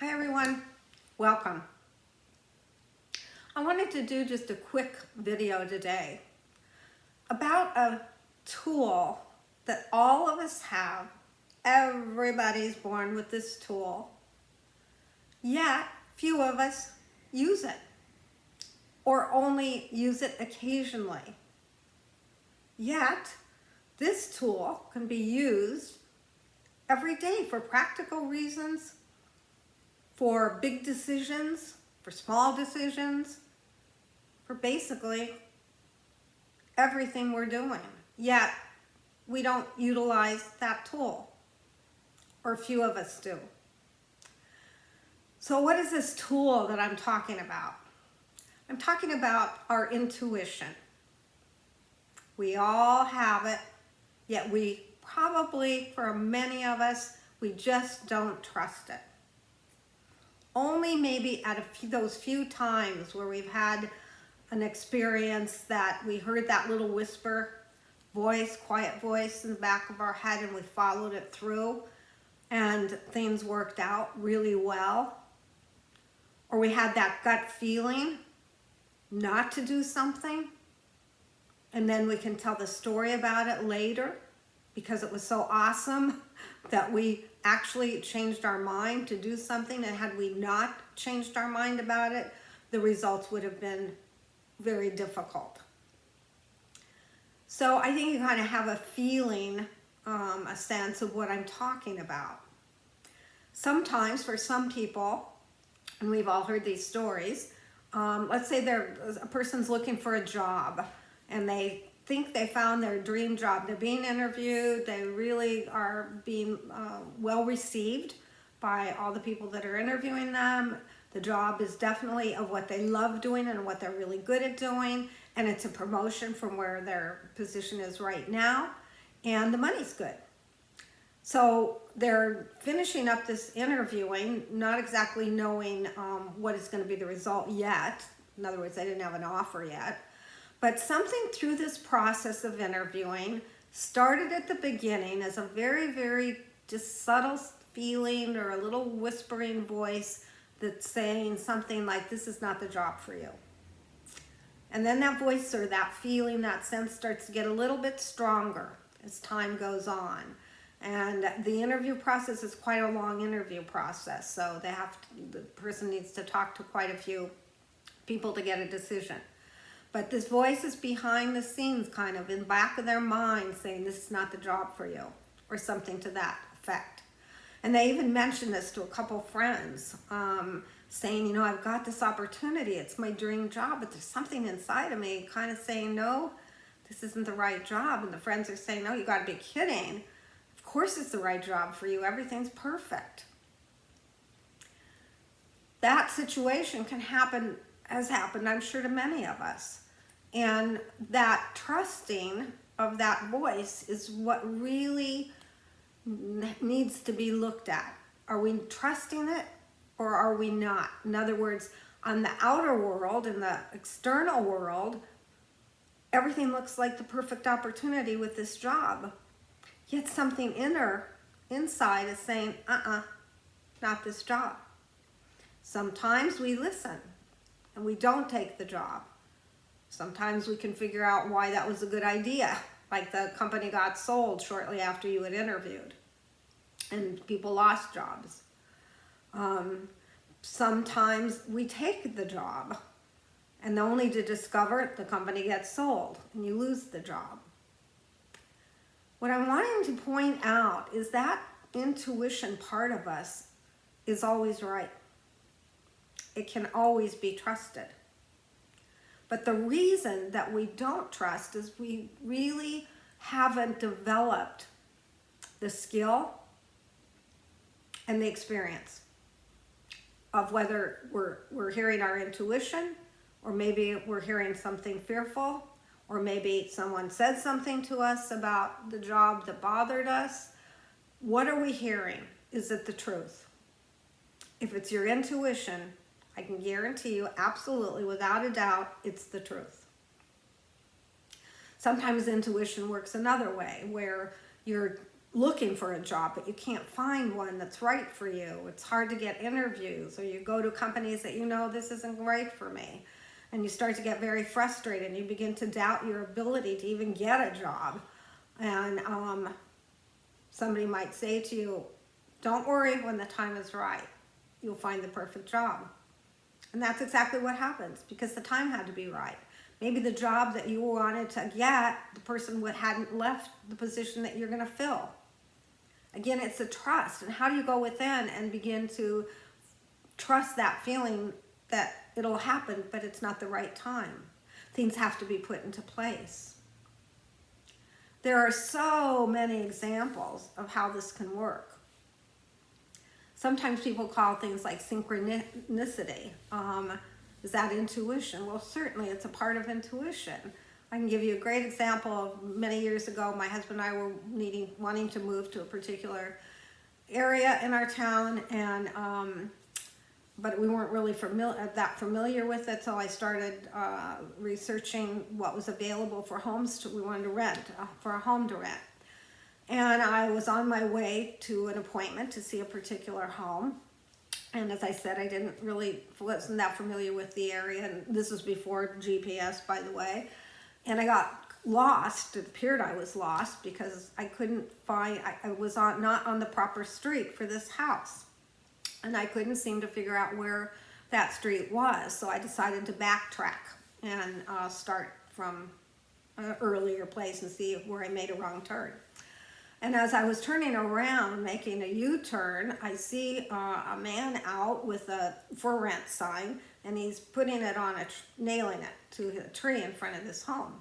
Hi everyone, welcome. I wanted to do just a quick video today about a tool that all of us have. Everybody's born with this tool, yet few of us use it or only use it occasionally. Yet this tool can be used every day for practical reasons, for big decisions, for small decisions, for basically everything we're doing. Yet we don't utilize that tool, or few of us do. So what is this tool that I'm talking about? I'm talking about our intuition. We all have it, yet we probably, for many of us, we just don't trust it. Only maybe at those few times where we've had an experience that we heard that little whisper voice, quiet voice in the back of our head, and we followed it through and things worked out really well. Or we had that gut feeling not to do something, and then we can tell the story about it later because it was so awesome that we actually changed our mind to do something, and had we not changed our mind about it, the results would have been very difficult. So I think you kind of have a feeling, a sense of what I'm talking about. Sometimes for some people, and we've all heard these stories, let's say a person's looking for a job and they think they found their dream job. They're being interviewed. They really are being well received by all the people that are interviewing them. The job is definitely of what they love doing and what they're really good at doing. And it's a promotion from where their position is right now. And the money's good. So they're finishing up this interviewing, not exactly knowing what is going to be the result yet. In other words, they didn't have an offer yet. But something through this process of interviewing started at the beginning as a very, very just subtle feeling or a little whispering voice that's saying something like, this is not the job for you. And then that voice or that feeling, that sense starts to get a little bit stronger as time goes on. And the interview process is quite a long interview process. So the person needs to talk to quite a few people to get a decision. But this voice is behind the scenes, kind of in the back of their mind, saying this is not the job for you, or something to that effect. And they even mentioned this to a couple friends, saying, I've got this opportunity. It's my dream job, but there's something inside of me kind of saying, no, this isn't the right job. And the friends are saying, no, you got to be kidding. Of course it's the right job for you. Everything's perfect. That situation can happen, has happened, I'm sure, to many of us. And that trusting of that voice is what really needs to be looked at. Are we trusting it or are we not? In other words, on the outer world, in the external world, everything looks like the perfect opportunity with this job. Yet something inside is saying, not this job. Sometimes we listen and we don't take the job. Sometimes we can figure out why that was a good idea, like the company got sold shortly after you had interviewed and people lost jobs. Sometimes we take the job and only to discover the company gets sold and you lose the job. What I'm wanting to point out is that intuition part of us is always right. It can always be trusted. But the reason that we don't trust is we really haven't developed the skill and the experience of whether we're hearing our intuition, or maybe we're hearing something fearful, or maybe someone said something to us about the job that bothered us. What are we hearing? Is it the truth? If it's your intuition, I can guarantee you, absolutely, without a doubt, it's the truth. Sometimes intuition works another way, where you're looking for a job, but you can't find one that's right for you. It's hard to get interviews, or you go to companies that you know this isn't right for me. And you start to get very frustrated and you begin to doubt your ability to even get a job. And somebody might say to you, don't worry, when the time is right, you'll find the perfect job. And that's exactly what happens, because the time had to be right. Maybe the job that you wanted to get, the person hadn't left the position that you're going to fill. Again, it's a trust. And how do you go within and begin to trust that feeling that it'll happen, but it's not the right time? Things have to be put into place. There are so many examples of how this can work. Sometimes people call things like synchronicity. Is that intuition? Well, certainly it's a part of intuition. I can give you a great example of many years ago. My husband and I were wanting to move to a particular area in our town, and but we weren't really that familiar with it. So I started researching what was available for homes. We wanted to rent for a home to rent, and I was on my way to an appointment to see a particular home. And as I said, wasn't that familiar with the area, and this was before GPS, by the way. And I got lost. It appeared I was lost because I couldn't find, I was not on the proper street for this house. And I couldn't seem to figure out where that street was. So I decided to backtrack and start from an earlier place and see where I made a wrong turn. And as I was turning around, making a U-turn, I see a man out with a for rent sign, and he's putting it on nailing it to a tree in front of this home.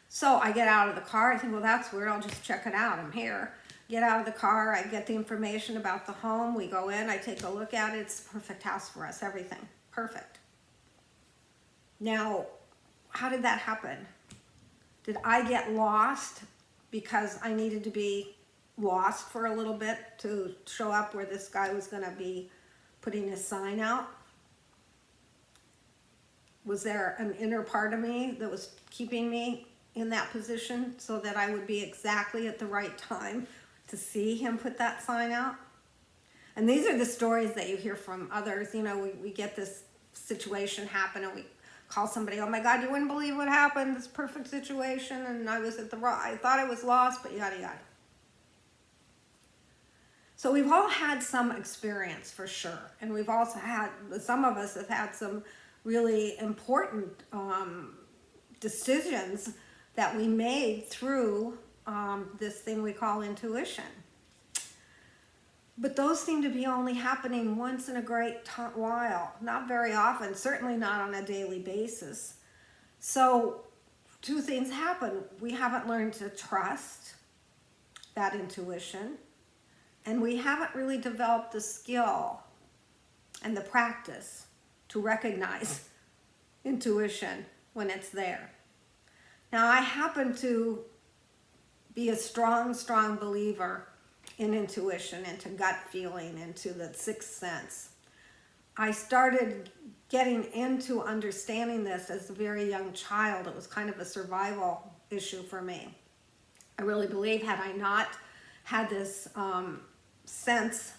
So I get out of the car. I think, well, that's weird. I'll just check it out. I'm here. Get out of the car. I get the information about the home. We go in. I take a look at it. It's a perfect house for us. Everything. Perfect. Now, how did that happen? Did I get lost because I needed to be lost for a little bit to show up where this guy was going to be putting his sign out? Was there an inner part of me that was keeping me in that position so that I would be exactly at the right time to see him put that sign out? And these are the stories that you hear from others. You know, we get this situation happen and we call somebody, oh my God, you wouldn't believe what happened, this perfect situation, and I was at I thought I was lost, but yada yada. So we've all had some experience for sure. And we've also some of us have had some really important decisions that we made through this thing we call intuition. But those seem to be only happening once in a great while, not very often, certainly not on a daily basis. So two things happen. We haven't learned to trust that intuition, and we haven't really developed the skill and the practice to recognize intuition when it's there. Now, I happen to be a strong believer in intuition, into gut feeling, into the sixth sense. I started getting into understanding this as a very young child. It was kind of a survival issue for me. I really believe had I not had this sense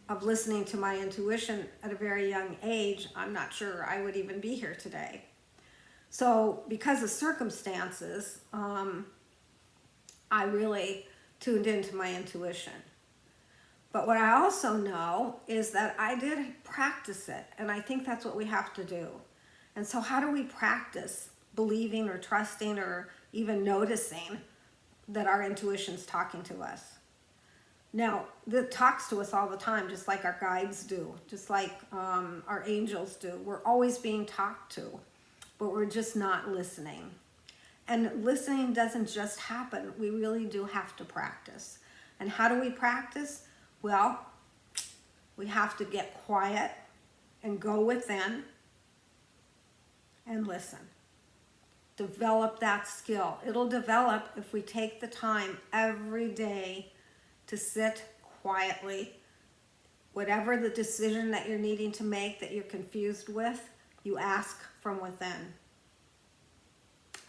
of listening to my intuition at a very young age, I'm not sure I would even be here today. So because of circumstances, I really tuned into my intuition. But what I also know is that I did practice it, and I think that's what we have to do. And so how do we practice believing or trusting or even noticing that our intuition's talking to us? Now, it talks to us all the time, just like our guides do, just like our angels do. We're always being talked to, but we're just not listening. And listening doesn't just happen. We really do have to practice. And how do we practice? Well, we have to get quiet and go within and listen. Develop that skill. It'll develop if we take the time every day to sit quietly. Whatever the decision that you're needing to make that you're confused with, you ask from within.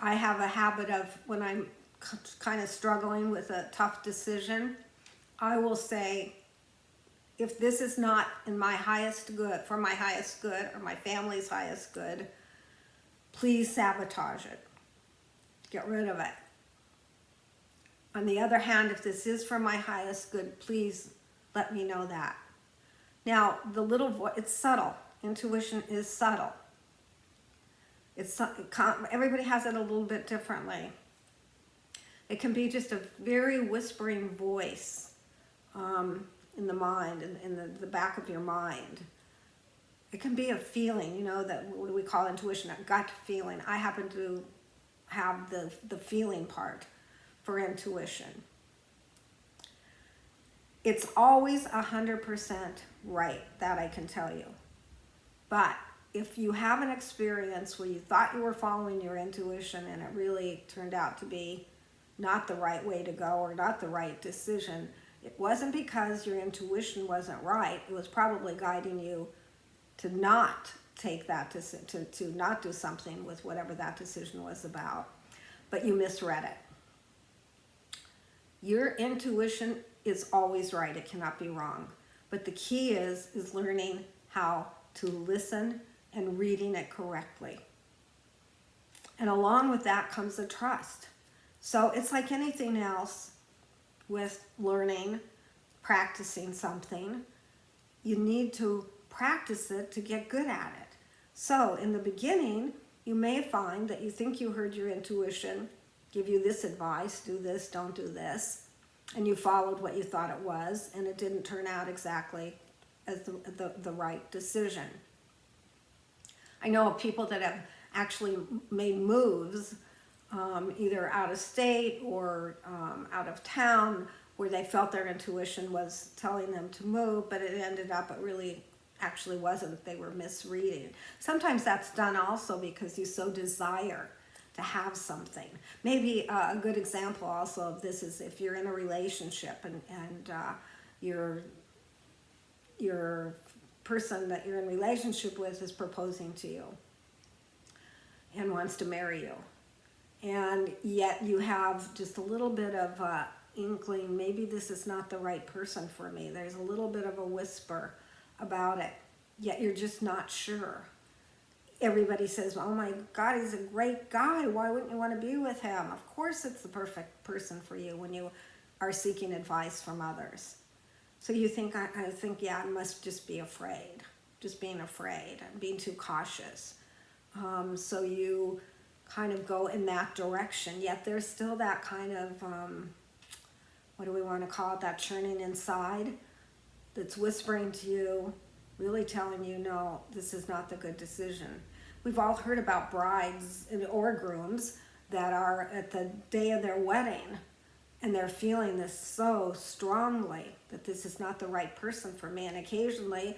I have a habit of when I'm kind of struggling with a tough decision, I will say, if this is not in my highest good, for my highest good or my family's highest good, please sabotage it. Get rid of it. On the other hand, if this is for my highest good, please let me know that. Now, the little voice, it's subtle. Intuition is subtle. Everybody has it a little bit differently. It can be just a very whispering voice in the mind, in the back of your mind. It can be a feeling, you know, that what do we call intuition, a gut feeling. I happen to have the feeling part for intuition. It's always 100% right, that I can tell you. But if you have an experience where you thought you were following your intuition and it really turned out to be not the right way to go or not the right decision, it wasn't because your intuition wasn't right. It was probably guiding you to not take that decision, to not do something with whatever that decision was about. But you misread it. Your intuition is always right. It cannot be wrong. But the key is learning how to listen and reading it correctly. And along with that comes a trust. So it's like anything else with learning, practicing something. You need to practice it to get good at it. So in the beginning, you may find that you think you heard your intuition give you this advice, do this, don't do this, and you followed what you thought it was, and it didn't turn out exactly as the right decision. I know of people that have actually made moves either out of state or out of town where they felt their intuition was telling them to move, but it ended up it really actually wasn't. They were misreading. Sometimes that's done also because you so desire to have something. Maybe a good example also of this is if you're in a relationship and your person that you're in relationship with is proposing to you and wants to marry you. And yet you have just a little bit of inkling, maybe this is not the right person for me. There's a little bit of a whisper about it, yet you're just not sure. Everybody says, oh my God, he's a great guy. Why wouldn't you want to be with him? Of course it's the perfect person for you when you are seeking advice from others. So you think, I think, yeah, I must just be afraid. Just being afraid. I'm being too cautious. So you kind of go in that direction. Yet there's still that kind of, what do we want to call it, that churning inside that's whispering to you, really telling you, no, this is not the good decision. We've all heard about brides or grooms that are at the day of their wedding and they're feeling this so strongly that this is not the right person for me. And occasionally,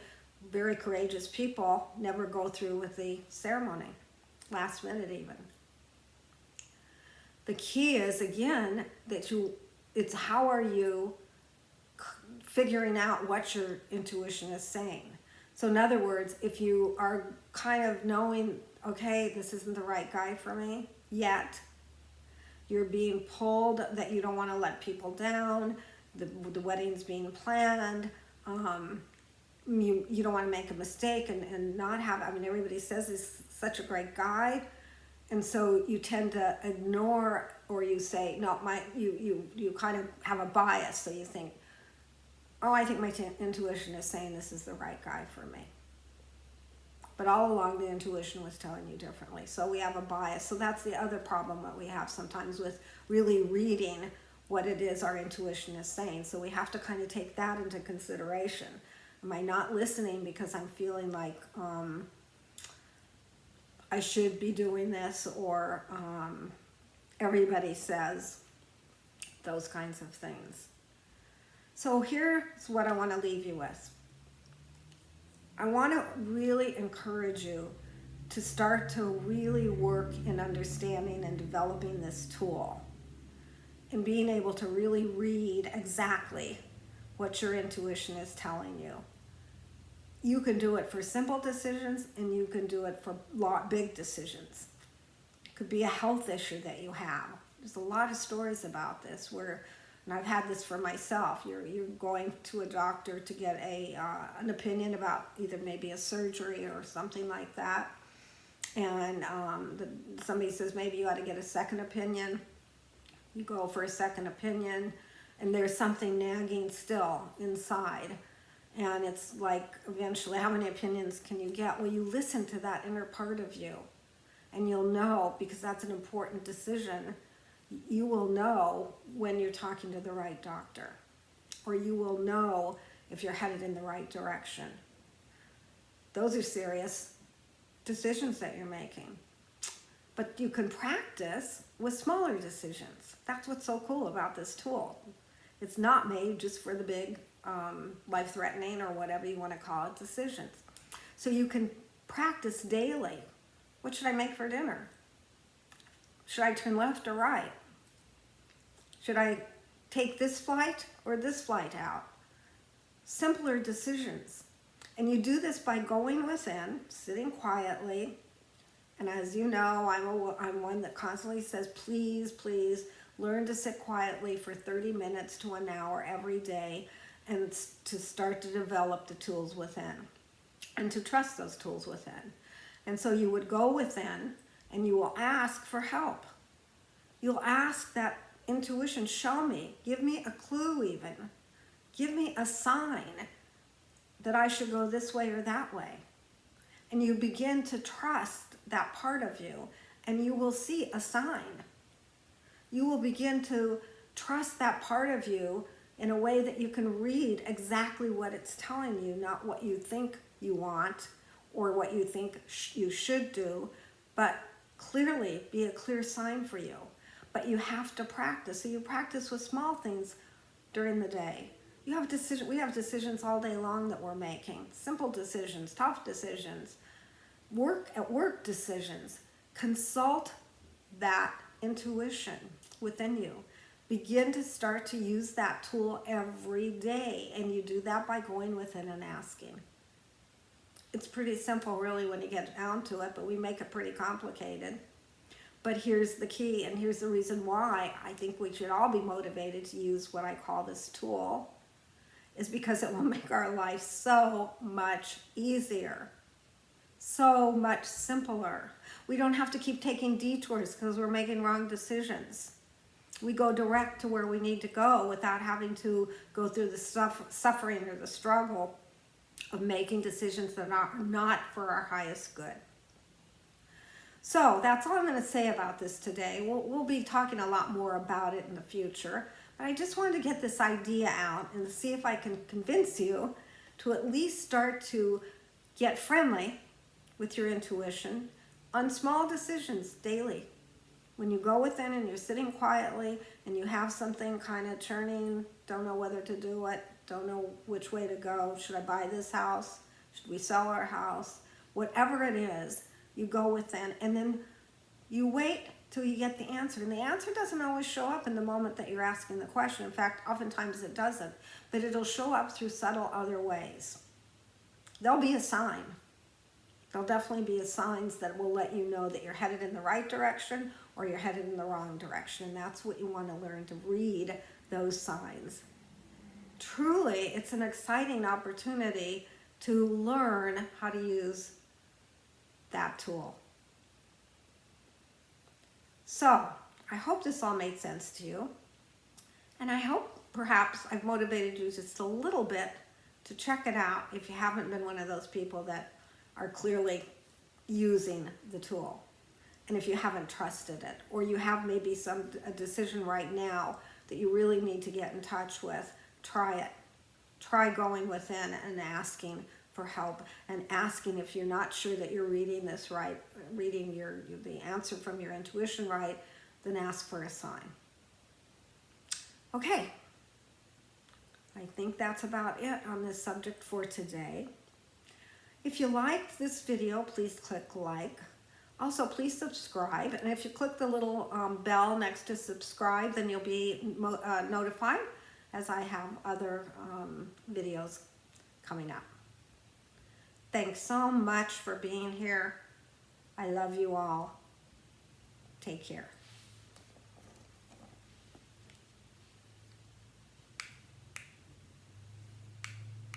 very courageous people never go through with the ceremony, last minute even. The key is, again, that it's how are you figuring out what your intuition is saying. So in other words, if you are kind of knowing, okay, this isn't the right guy for me, yet you're being pulled that you don't want to let people down, the wedding's being planned, you don't want to make a mistake and not have, I mean, everybody says he's such a great guy, and so you tend to ignore, or you say, no, you kind of have a bias, so you think, oh, I think my intuition is saying this is the right guy for me. But all along, the intuition was telling you differently. So we have a bias. So that's the other problem that we have sometimes with really reading what it is our intuition is saying. So we have to kind of take that into consideration. Am I not listening because I'm feeling like I should be doing this, or everybody says those kinds of things. So here's what I want to leave you with. I want to really encourage you to start to really work in understanding and developing this tool and being able to really read exactly what your intuition is telling you. You can do it for simple decisions and you can do it for big decisions. It could be a health issue that you have There's a lot of stories about this where, and I've had this for myself, you're going to a doctor to get an opinion about either maybe a surgery or something like that. And somebody says maybe you ought to get a second opinion. You go for a second opinion and there's something nagging still inside. And it's like, eventually, how many opinions can you get? Well, you listen to that inner part of you and you'll know, because that's an important decision. You will know when you're talking to the right doctor, or you will know if you're headed in the right direction. Those are serious decisions that you're making. But you can practice with smaller decisions. That's what's so cool about this tool. It's not made just for the big life-threatening, or whatever you want to call it, decisions. So you can practice daily. What should I make for dinner? Should I turn left or right? Should I take this flight or this flight out? Simpler decisions. And you do this by going within, sitting quietly. And as you know, I'm one that constantly says, please, please learn to sit quietly for 30 minutes to an hour every day, and to start to develop the tools within and to trust those tools within. And so you would go within and you will ask for help. You'll ask that intuition, show me, give me a clue even, give me a sign that I should go this way or that way. And you begin to trust that part of you, and you will see a sign. You will begin to trust that part of you in a way that you can read exactly what it's telling you, not what you think you want or what you think you should do, but clearly be a clear sign for you. But you have to practice. So you practice with small things during the day. We have decisions all day long that we're making. Simple decisions, tough decisions, work decisions. Consult that intuition within you. Begin to start to use that tool every day. And you do that by going within and asking. It's pretty simple, really, when you get down to it, but we make it pretty complicated. But here's the key, and here's the reason why I think we should all be motivated to use what I call this tool, is because it will make our life so much easier, so much simpler. We don't have to keep taking detours because we're making wrong decisions. We go direct to where we need to go without having to go through the suffering or the struggle of making decisions that are not for our highest good. So that's all I'm going to say about this today. We'll be talking a lot more about it in the future, but I just wanted to get this idea out and see if I can convince you to at least start to get friendly with your intuition on small decisions daily. When you go within and you're sitting quietly and you have something kind of churning, don't know whether to do it, don't know which way to go, should I buy this house, should we sell our house, whatever it is, you go within and then you wait till you get the answer. And the answer doesn't always show up in the moment that you're asking the question. In fact, oftentimes it doesn't, but it'll show up through subtle other ways. There'll be a sign. There'll definitely be signs that will let you know that you're headed in the right direction or you're headed in the wrong direction. And that's what you want to learn, to read those signs. Truly, it's an exciting opportunity to learn how to use that tool. So, I hope this all made sense to you. And I hope perhaps I've motivated you just a little bit to check it out if you haven't been one of those people that are clearly using the tool. And if you haven't trusted it, or you have maybe a decision right now that you really need to get in touch with, try it. Try going within and asking for help, and asking if you're not sure that you're reading this right, reading the answer from your intuition right, then ask for a sign. Okay, I think that's about it on this subject for today. If you liked this video, please click like. Also, please subscribe, and if you click the little bell next to subscribe, then you'll be notified as I have other videos coming up. Thanks so much for being here. I love you all. Take care.